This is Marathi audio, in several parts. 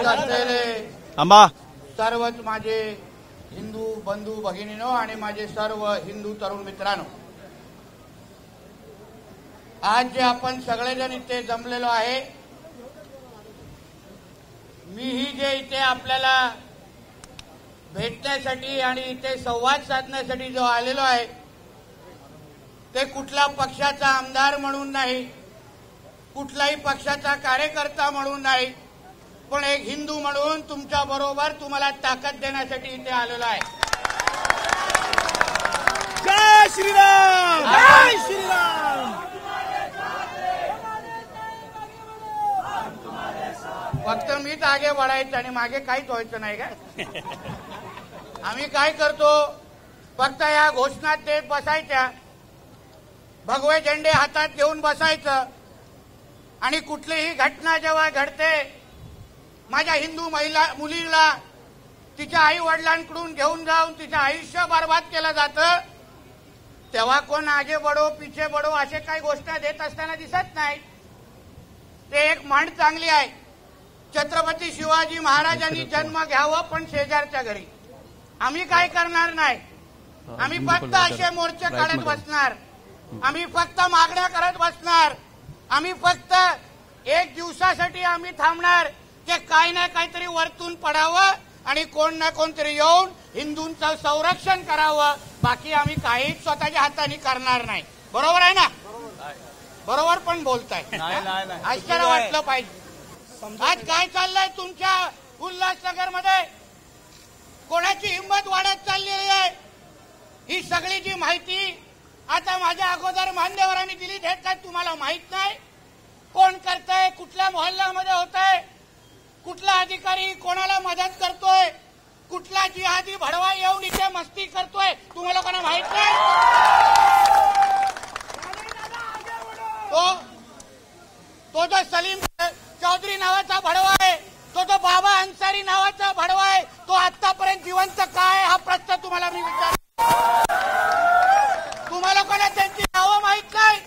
असलेले आंबा सर्वच माझे हिंदू बंधू भगिनीनो आणि माझे सर्व हिंदू तरुण मित्रांनो, आज जे आपण सगळेजण इथे जमलेलो आहे, मीही जे इथे आपल्याला भेटण्यासाठी आणि इथे संवाद साधण्यासाठी जो आलेलो आहे, ते कुठला पक्षाचा आमदार म्हणून नाही, कुठलाही पक्षाचा कार्यकर्ता म्हणून नाही, पण एक हिंदू म्हणून तुमच्या बरोबर तुम्हाला ताकद देण्यासाठी इथे आलेलो आहे. जय श्रीराम, जय श्रीराम. फक्त मीच आगे वाढायचं आणि मागे काहीच व्हायचं नाही का? आम्ही काय करतो, फक्त या घोषणा देत बसायच्या, भगवे झेंडे हातात घेऊन बसायचं आणि कुठलीही घटना जेव्हा घडते, माझ्या हिंदू मुलीला तिच्या आई वडिलांकडून घेऊन जाऊन तिचं आयुष्य बर्बाद केलं जातं, तेव्हा कोण आगे बढो पिछे बढो असे काही घोषणा देत असताना दिसत नाही. ते एक म्हण चांगली आहे, छत्रपती शिवाजी महाराजांनी जन्म घ्यावं पण शेजारच्या घरी. आम्ही काय करणार नाही, आम्ही फक्त असे मोर्चे काढत बसणार, आम्ही फक्त मागण्या करत बसणार, आम्ही फक्त एक दिवसासाठी आम्ही थांबणार की काही ना काहीतरी वरतून पडावं आणि कोण ना कोणतरी येऊन हिंदूंचं संरक्षण करावं. बाकी आम्ही काहीच स्वतःच्या हाताने करणार नाही. बरोबर आहे ना? बरोबर पण बोलताय, आश्चर्य वाटलं पाहिजे. आज काय चाललंय तुमच्या उल्हासनगरमध्ये? कोणाची हिंमत वाढत चाललेली आहे? ही सगळी जी माहिती आता माझ्या अगोदर मान्यवरांनी दिली, हे काय तुम्हाला माहित नाही? कोण करतंय, कुठल्या मोहल्ल्यामध्ये होतंय, कुठला अधिकारी कोणाला मदत करतोय, कुठला जिहादी भडवा येऊन इथे मस्ती करतोय, तुम्हाला कोणा माहित नाही? तो जो सलीम चौधरी नावाचा भडवा आहे, तो बाबा अन्सारी नावाचा भडवा आहे, तो आतापर्यंत जिवंत काय, हा प्रश्न तुम्हाला मी विचारतो. तुम्हाला कोणा त्यांची नावं माहित नाही?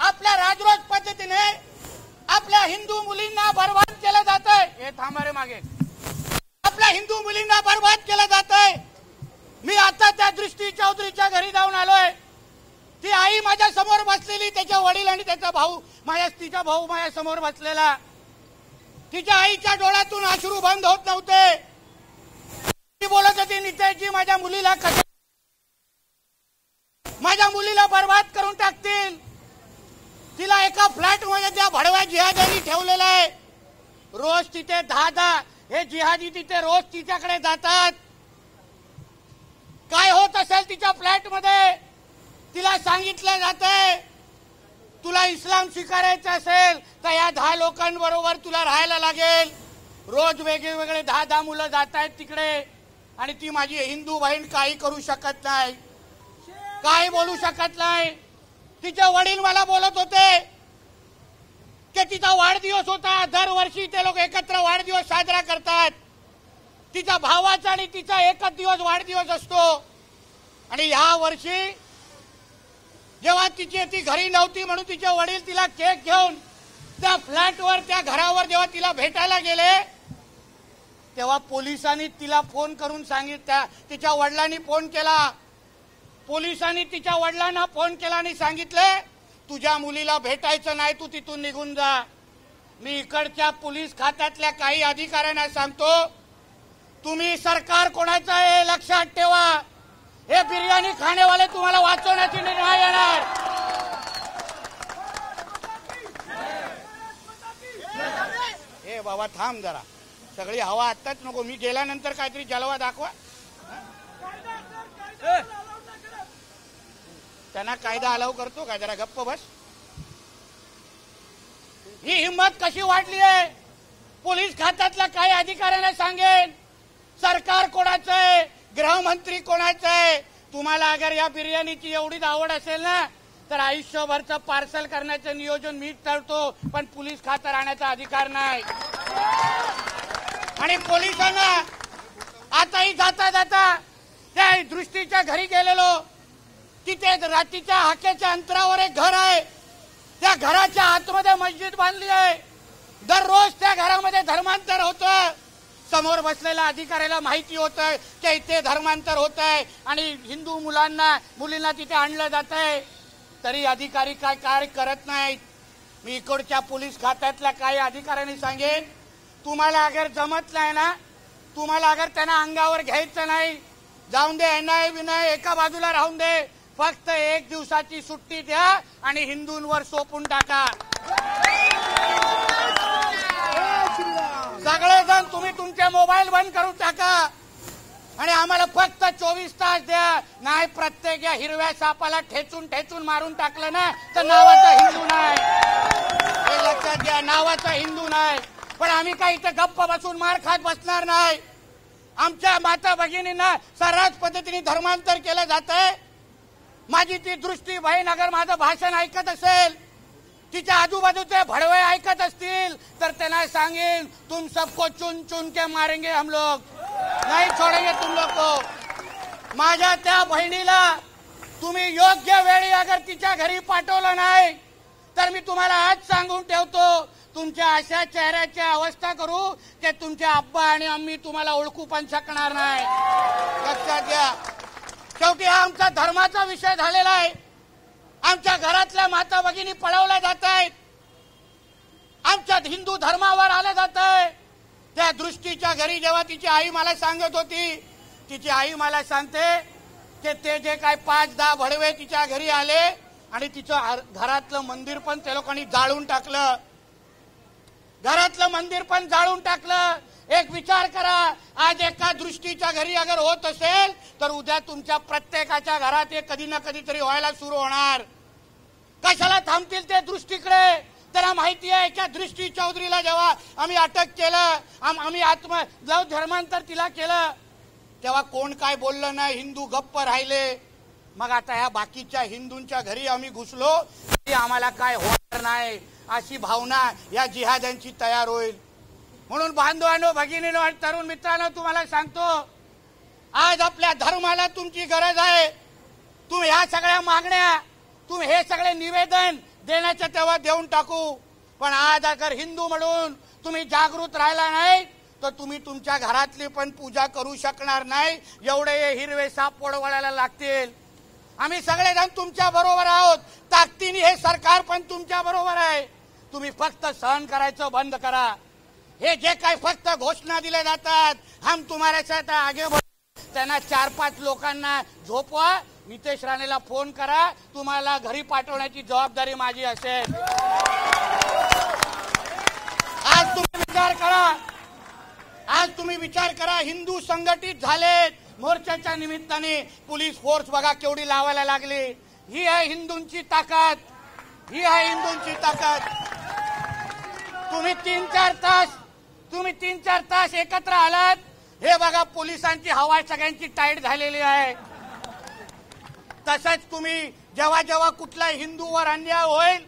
आपल्या राजरोज पद्धतीने आपल्या हिंदू मुलींना बर्बाद केलं जात आहे. हे थांबा रे मागे. आपल्या हिंदू मुलींना बर्बाद केलं जात आहे. मी आता त्या दृष्टी चौधरीच्या घरी जाऊन आलोय. ती आई माझ्या समोर बसलेली, त्याचे वडील आणि त्याचा भाऊ, तिचा भाऊ माझ्या समोर बसलेला. तिच्या आईच्या डोळ्यातून अश्रू बंद होत नव्हते. ती बोलत होती, नितेशजी माझ्या मुलीला बर्बाद करून टाकतील. तिला एका फ्लॅटमध्ये त्या भडव्या जिहाद्यांनी ठेवलेलं आहे. रोज तिथे 10 हे जिहादी तिथे रोज तिच्याकडे जातात. काय होत असेल तिच्या फ्लॅटमध्ये तिला सांगितलं जातंय, तुला इस्लाम स्वीकारायचं असेल तर या 10 लोकांबरोबर तुला राहायला लागेल. रोज वेगवेगळे 10 मुलं जात आहेत तिकडे आणि ती माझी हिंदू बहीण काही करू शकत नाही, काही बोलू शकत नाही. तिचे वडील मला बोलत होते की तिचा वाढदिवस होता, दरवर्षी ते लोक एकत्र वाढदिवस साजरा करतात. तिच्या भावाचा आणि तिचा एकच दिवस वाढदिवस असतो. आणि या वर्षी जेव्हा ती घरी नव्हती म्हणून तिचे वडील तिला केक घेऊन त्या फ्लॅटवर, त्या घरावर जेव्हा तिला भेटायला गेले, तेव्हा पोलिसांनी तिला फोन करून सांगितलं, तिच्या वडिलांनी फोन केला, पोलिसांनी तिच्या वडिलांना फोन केला आणि सांगितलं, तुझ्या मुलीला भेटायचं नाही, तू तिथून निघून जा. मी इकडच्या पोलीस खात्यातल्या काही अधिकाऱ्यांना सांगतो, तुम्ही सरकार कोणाचं आहे लक्षात ठेवा. हे बिर्याणी खाणेवाले तुम्हाला वाचवण्याची निर्णय येणार. हे बाबा थांब जरा, सगळी हवा आत्ताच नको, मी गेल्यानंतर काहीतरी जलवा दाखवा. त्यांना कायदा अलाव करतो का? जरा गप्प बस. ही हिंमत कशी वाढली आहे? पोलीस खात्यातल्या काही अधिकाऱ्यांना सांगेन, सरकार कोणाचं आहे, गृहमंत्री कोणाचं आहे. तुम्हाला अगर या बिर्याणीची एवढीच आवड असेल ना, तर आयुष्यभरचं पार्सल करण्याचं नियोजन मीच करतो, पण पोलीस खात्यात राहण्याचा अधिकार नाही. आणि पोलिसांना आताही जाता जाता त्या दृष्टीच्या घरी गेलेलो, तिथे रात्रीच्या हाकेच्या अंतरावर एक घर आहे. त्या घराच्या आतमध्ये मस्जिद बांधली आहे. दररोज त्या घरामध्ये धर्मांतर होतं. समोर बसलेल्या अधिकाऱ्याला माहिती होतंय की इथे धर्मांतर होत आहे आणि हिंदू मुलींना तिथे आणलं जात आहे, तरी अधिकारी काय करत नाहीत. मी इकडच्या पोलीस खात्यातल्या काही अधिकाऱ्यांनी सांगेन, तुम्हाला अगर जमत नाही ना, तुम्हाला अगर त्यांना अंगावर घ्यायचं नाही, जाऊन दे, एनआय विनय एका बाजूला राहून दे, फक्त 1 दिवसाची सुट्टी द्या आणि हिंदूंवर सोपून टाका. सगळेजण तुम्ही तुमचे मोबाईल बंद करून टाका आणि आम्हाला फक्त 24 तास द्या. नाही प्रत्येक या हिरव्या सापाला ठेचून मारून टाकलं ना तर नावाचा हिंदू नाही. हे लक्षात घ्या, नावाचा हिंदू नाही. पण आम्ही काही इथे गप्प बसून मार खात बसणार नाही. आमच्या माता भगिनींना सर्रास पद्धतीने धर्मांतर केलं जात आहे. माझी ती दृष्टी बहीण अगर माझं भाषण ऐकत असेल, तिच्या आजूबाजूचे भडवे ऐकत असतील, तर त्यांना सांगेन, तुम सबको चुन चुन के मारेंगे हम लोग, नहीं छोडेंगे तुम लोग को. माझ्या त्या बहिणीला तुम्ही योग्य वेळी अगर तिच्या घरी पाठवलं नाही तर मी तुम्हाला आज सांगून ठेवतो, तुमच्या अशा चेहऱ्याची अवस्था करू की तुमच्या आब्बा आणि आम्ही तुम्हाला ओळखू पण शकणार नाही. लक्षात घ्या, शेवटी हा आमचा धर्माचा विषय झालेला आहे. आमच्या घरातल्या माता भगिनी पळवल्या जात आहेत, आमच्या हिंदू धर्मावर आलं जात आहे. त्या दृष्टीच्या घरी जेव्हा तिची आई मला सांगत होती, तिची आई मला सांगते की ते जे काय 5-10 भडवे तिच्या घरी आले आणि तिचं घरातलं मंदिर पण त्या लोकांनी जाळून टाकलं. घरातलं मंदिर पण जाळून टाकलं. एक विचार करा, आज एका दृष्टीच्या घरी अगर होत असेल तर उद्या तुमच्या प्रत्येकाच्या घरात हे कधी ना कधीतरी व्हायला सुरू होणार. कशाला थांबतील ते दृष्टीकडे? त्यांना माहिती आहे की दृष्टी चौधरीला जेव्हा आम्ही अटक केलं, आम्ही धर्मांतर तिला केलं, तेव्हा कोण काय बोललं नाही, हिंदू गप्प राहिले. मग आता ह्या बाकीच्या हिंदूंच्या घरी आम्ही घुसलो की आम्हाला काय होणार नाही अशी भावना या जिहाद्यांची तयार होईल. म्हणून बांधवांनो, भगिनींनो आणि तरुण मित्रांनो, तुम्हाला सांगतो, आज आपल्या धर्माला तुमची गरज आहे. तुम्ही ह्या सगळ्या मागण्या, तुम्ही हे सगळे निवेदन देण्याच्या तेव्हा देऊन टाकू. पण आज अगर हिंदू म्हणून तुम्ही जागृत राहिला नाही तर तुम्ही तुमच्या घरातली पण पूजा करू शकणार नाही. एवढे हिरवे साप वळवायला लागतील. आम्ही सगळेजण तुमच्या बरोबर आहोत. ताकदीने हे सरकार पण तुमच्या बरोबर आहे. तुम्ही फक्त सहन करायचं बंद करा. हे जे काही फक्त घोषणा दिल्या जातात, हम तुम्हारे साथ आगे बढ़, त्यांना 4-5 लोकांना झोपवा, नितेश राणेला फोन करा, तुम्हाला घरी पाठवण्याची जबाबदारी माझी असेल. आज तुम्ही विचार करा, हिंदू संघटित झालेत. मोर्चाच्या निमित्ताने पोलीस फोर्स बघा केवढी लावायला लागली. ही आहे हिंदूंची ताकद, ही आहे हिंदूंची ताकद. तुम्ही 3-4 तास एकत्र आलात. हे बघा, पोलिसांची हवा सगळ्यांची टाईट झालेली आहे. तसंच तुम्ही जेव्हा कुठलाही हिंदूवर अन्याय होईल,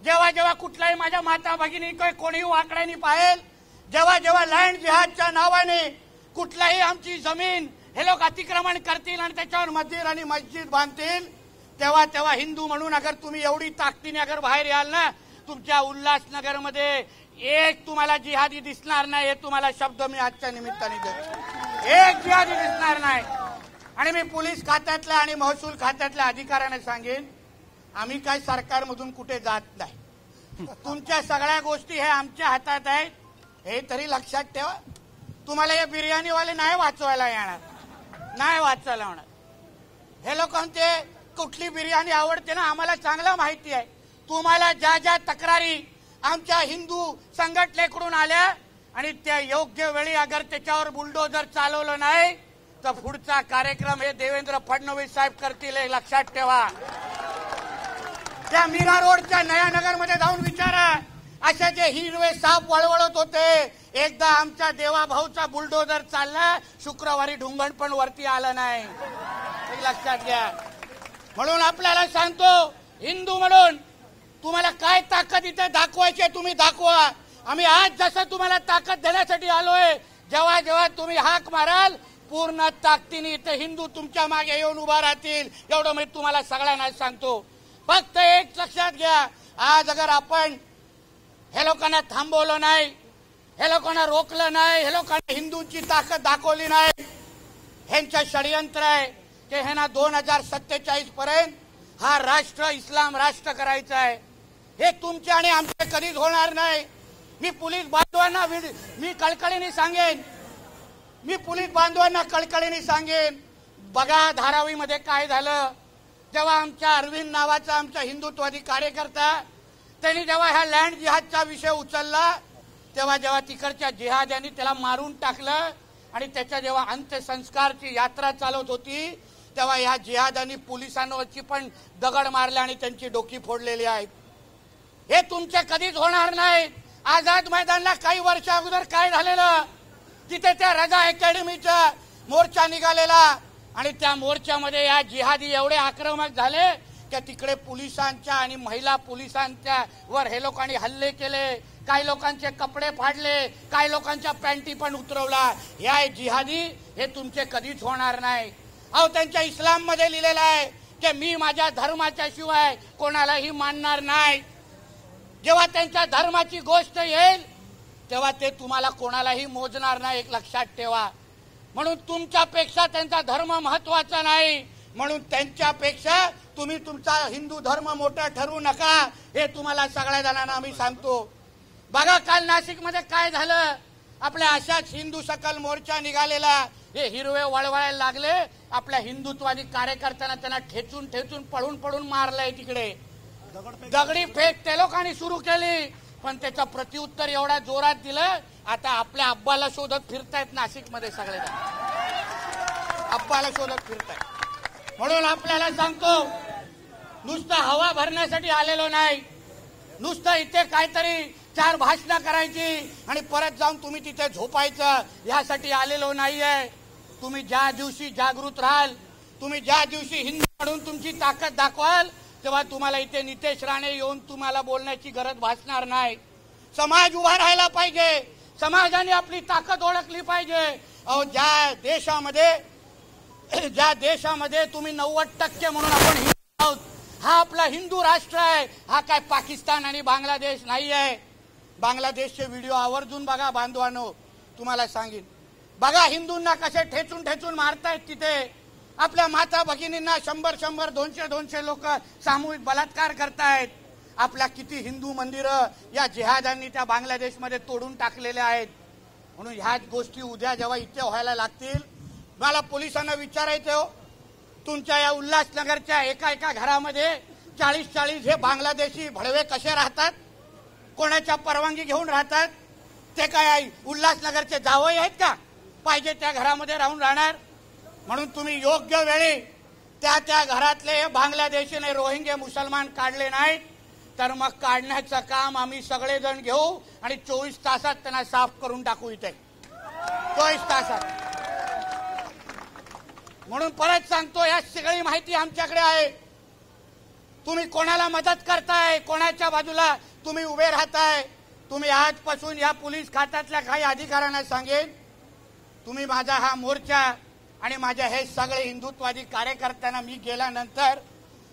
जेव्हा कुठलाही माझ्या माता भगिनी कोणी वाकड्याने पाहेल, जेव्हा लँड जिहादच्या नावाने कुठलाही आमची जमीन हे लोक अतिक्रमण करतील आणि त्याच्यावर मंदिर आणि मस्जिद बांधतील, तेव्हा हिंदू म्हणून अगर तुम्ही एवढी ताकदीने अगर बाहेर याल ना, तुमच्या उल्हासनगरमध्ये एक तुम्हाला जिहादी दिसणार नाही. हे तुम्हाला शब्द मी आजच्या निमित्ताने देतो. एक जिहादी दिसणार नाही. आणि मी पोलीस खात्यातल्या आणि महसूल खात्यातल्या अधिकाऱ्यांना सांगेन, आम्ही काय सरकारमधून कुठे जात नाही. तुमच्या सगळ्या गोष्टी हे आमच्या हातात आहेत, हे तरी लक्षात ठेवा. तुम्हाला हे बिर्याणीवाले नाही वाचवायला येणार, नाही वाचायला होणार. हे लोकांचे कुठली बिर्याणी आवडते ना आम्हाला चांगलं माहिती आहे. तुम्हाला ज्या तक्रारी आमच्या हिंदू संघटनेकडून आल्या आणि त्या योग्य वेळी अगर त्याच्यावर बुलडोजर चालवलं नाही तर पुढचा कार्यक्रम हे देवेंद्र फडणवीस साहेब करतील, हे लक्षात ठेवा. त्या मीरा रोडच्या नयानगरमध्ये जाऊन विचारा, अशा जे हिरवे साप वळवळत होते, एकदा आमच्या देवाभाऊचा बुलडोजर चालला, शुक्रवारी ढुंगण पण वरती आलं नाही, हे लक्षात घ्या. म्हणून आपल्याला सांगतो, हिंदू म्हणून तुम्हाला काय ताकद इथे दाखवायची तुम्ही दाखवा. आम्ही आज जसं तुम्हाला ताकद देण्यासाठी आलोय, जेव्हा तुम्ही हाक माराल, पूर्ण ताकदीने इथे हिंदू तुमच्या मागे येऊन उभा राहतील. एवढं मी तुम्हाला सगळ्यांना सांगतो. फक्त एक लक्षात घ्या, आज अगर आपण हे लोकांना थांबवलं नाही हे लोकांना रोखलं नाही, हे लोकांना हिंदूंची ताकद दाखवली नाही. ह्यांचं षडयंत्र आहे की ह्यांना 2047 पर्यंत हा राष्ट्र इस्लाम राष्ट्र करायचा आहे. हे तुमचे आणि आमचे कधीच होणार नाही. मी पोलीस बांधवांना मी कळकळीने सांगेन, बघा धारावीमध्ये काय झालं. जेव्हा आमच्या अरविंद नावाचा आमचा हिंदुत्ववादी कार्यकर्ता त्यांनी जेव्हा ह्या लँड जिहादचा विषय उचलला, जेव्हा तिकडच्या जिहाद्यांनी त्याला मारून टाकलं आणि त्याच्या जेव्हा अंत्यसंस्कारची यात्रा चालवत होती, तेव्हा ह्या जिहाद्यांनी पोलिसांवरची पण दगड मारले आणि त्यांची डोकी फोडलेली आहेत. हे तुमचे कधीच होणार नाही. आझाद मैदानला काही वर्ष अगोदर काय झालेलं, तिथे त्या रजा अकॅडमीचा मोर्चा निघालेला आणि त्या मोर्चामध्ये या जिहादी एवढे आक्रमक झाले की तिकडे पोलिसांच्या आणि महिला पोलिसांच्या वर हे लोकांनी हल्ले केले. काही लोकांचे कपडे फाडले, काही लोकांच्या पॅन्टी पण उतरवला. या जिहादी हे तुमचे कधीच होणार नाही. अहो, त्यांच्या इस्लाम मध्ये लिहिलेलं आहे की मी माझ्या धर्माच्या शिवाय कोणालाही मानणार नाही. जेव्हा त्यांच्या धर्माची गोष्ट येईल तेव्हा ते तुम्हाला कोणालाही मोजणार नाही, एक लक्षात ठेवा. म्हणून तुमच्यापेक्षा त्यांचा धर्म महत्वाचा नाही, म्हणून त्यांच्यापेक्षा तुम्ही तुमचा हिंदू धर्म मोठा ठरवू नका, हे तुम्हाला सगळ्या जणांना आम्ही सांगतो. बघा काल नाशिकमध्ये काय झालं. आपल्या अशाच हिंदू सकल मोर्चा निघालेला, हे हिरवे वळवळायला लागले. आपल्या हिंदुत्वादी कार्यकर्त्यांना त्यांना ठेचून पळून मारलंय. तिकडे दगडी फेक त्या लोकांनी सुरू केली, पण त्याचं प्रत्युत्तर एवढा जोरात दिलं. आता आपल्या अब्बाला शोधत फिरतायत नाशिकमध्ये सगळे अब्बाला शोधत फिरतायत. म्हणून आपल्याला सांगतो, नुसतं हवा भरण्यासाठी आलेलो नाही, नुसतं इथे काहीतरी 4 भाषणं करायची आणि परत जाऊन तुम्ही तिथे झोपायचं यासाठी आलेलो नाहीये. तुम्ही ज्या दिवशी जागृत राहाल, तुम्ही ज्या दिवशी हिंदू म्हणून तुमची ताकद दाखवाल, तेव्हा तुम्हाला इथे नितेश राणे येऊन तुम्हाला बोलण्याची गरज भासणार नाही. समाज उभा राहायला पाहिजे, समाजाने आपली ताकद ओळखली पाहिजे. अहो, ज्या देशामध्ये तुम्ही 90% म्हणून आपण हिंदू आहोत, हा आपला हिंदू राष्ट्र आहे, हा काय पाकिस्तान आणि बांगलादेश नाही आहे. बांगलादेशचे व्हिडिओ आवर्जून बघा बांधवांनो, तुम्हाला सांगेन. बघा हिंदूंना कसे ठेचून मारतायत. तिथे आपल्या माता भगिनींना 100 200 लोक सामूहिक बलात्कार करतायत. आपल्या किती हिंदू मंदिरं या जिहाद्यांनी त्या बांगलादेशमध्ये तोडून टाकलेले आहेत. म्हणून ह्याच गोष्टी उद्या जेव्हा इथे व्हायला लागतील, मला पोलिसांना विचारायचं, तुमच्या या उल्हासनगरच्या एका घरामध्ये 40 हे बांगलादेशी भडवे कसे राहतात, कोणाच्या परवानगी घेऊन राहतात? ते काय उल्हासनगरचे जावई आहेत का, पाहिजे त्या घरामध्ये राहून राहणार? म्हणून तुम्ही योग्य वेळी त्या घरातले बांगलादेशीने रोहिंगे मुसलमान काढले नाहीत, तर मग काढण्याचं काम आम्ही सगळेजण घेऊ आणि 24 तासात त्यांना साफ करून टाकू. इथे 24 तासात. म्हणून परत सांगतो, या सगळी माहिती आमच्याकडे आहे. तुम्ही कोणाला मदत करताय, कोणाच्या बाजूला तुम्ही उभे राहताय. तुम्ही आजपासून या पोलीस खात्यातल्या काही अधिकाऱ्यांना सांगेन, तुम्ही माझा हा मोर्चा आणि माझ्या हे सगळे हिंदुत्वादी कार्यकर्त्यांना मी गेल्यानंतर,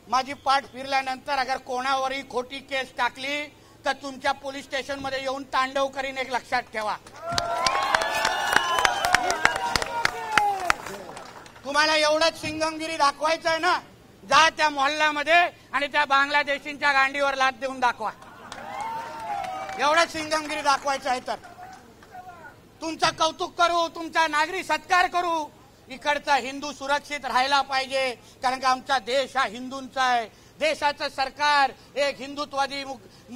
माझी पाठ फिरल्यानंतर अगर कोणावरही खोटी केस टाकली तर तुमच्या पोलीस स्टेशनमध्ये येऊन तांडव करीन, एक लक्षात ठेवा. तुम्हाला एवढंच सिंगमगिरी दाखवायचं आहे ना, जा त्या मोहल्ल्यामध्ये आणि त्या बांगलादेशींच्या गांडीवर लाथ देऊन दाखवा. एवढंच सिंगमगिरी दाखवायचं आहे तर तुमचं कौतुक करू, तुमचा नागरी सत्कार करू. इकडचा हिंदू सुरक्षित राहायला पाहिजे, कारण का आमचा देश हा हिंदूंचा आहे. देशाचं सरकार एक हिंदुत्वादी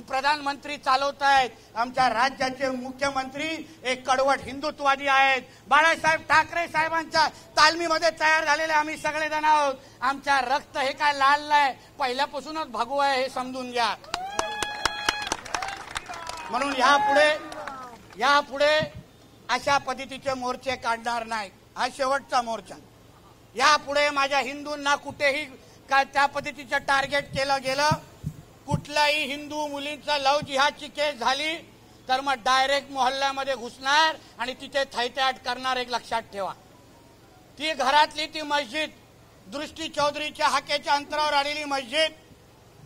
प्रधानमंत्री चालवत आहेत. आमच्या राज्याचे मुख्यमंत्री एक कडवट हिंदुत्वादी आहेत. बाळासाहेब ठाकरे साहेबांच्या तालमीमध्ये तयार झालेले आम्ही सगळेजण आहोत. आमच्या रक्त हे काय लाल नाही, पहिल्यापासूनच भगवं आहे, हे समजून घ्या. म्हणून यापुढे अशा पद्धतीचे मोर्चे काढणार नाही. हा शेवटचा मोर्चा. यापुढे माझ्या हिंदूंना कुठेही काय त्या पद्धतीचं टार्गेट केलं गेलं, कुठल्याही हिंदू मुलींचा लव जिहादची केस झाली तर मग डायरेक्ट मोहल्ल्यामध्ये घुसणार आणि तिथे थैत्याट करणार, एक लक्षात ठेवा. ती घरातली ती मस्जिद, दृष्टी चौधरीच्या हाकेच्या अंतरावर आलेली मस्जिद,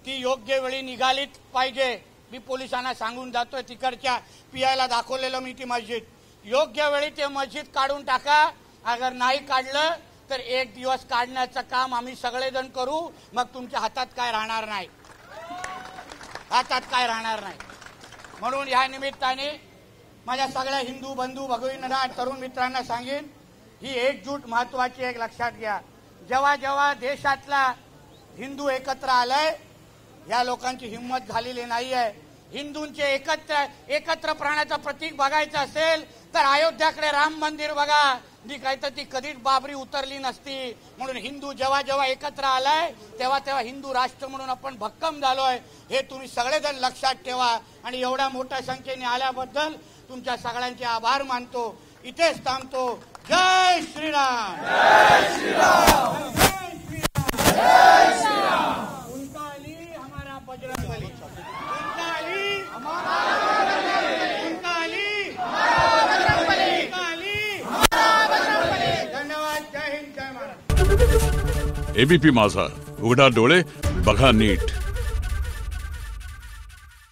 ती योग्य वेळी निघालीच पाहिजे. मी पोलिसांना सांगून जातोय, तिकडच्या पियाला दाखवलेलं मी ती मस्जिद, योग्य वेळी ते मस्जिद काढून टाका. अगर नाही काढलं तर एक दिवस काढण्याचं काम आम्ही सगळेजण करू. मग तुमच्या हातात काय राहणार नाही, हातात काय राहणार नाही. म्हणून या निमित्ताने माझ्या सगळ्या हिंदू बंधू भगिनींना, तरुण मित्रांना सांगेन, ही एकजूट महत्वाची एक लक्षात घ्या. जेव्हा जेव्हा देशातला हिंदू एकत्र आलाय, या लोकांची हिंमत झालेली नाही आहे. हिंदूंचे एकत्र प्राणाचं प्रतीक बघायचं असेल तर अयोध्याकडे राम मंदिर बघा, जी काही तर ती कधीच बाबरी उतरली नसती. म्हणून हिंदू जेव्हा जेव्हा एकत्र आलाय तेव्हा तेव्हा हिंदू राष्ट्र म्हणून आपण भक्कम झालोय, हे तुम्ही सगळेजण लक्षात ठेवा. आणि एवढ्या मोठ्या संख्येने आल्याबद्दल तुमच्या सगळ्यांचे आभार मानतो. इथेच थांबतो. जय श्रीराम. जय श्रीराम. जय श्रीराम. उनका अली हमारा बजरंग बली. उनका अली हमारा बजरंग बली. उनका अली हमारा बजरंग बली. उनका अली हमारा बजरंग बली. धन्यवाद. जय हिंद. जय महाराष्ट्र. एबीपी माझा, उघडा डोळे बघा नीट.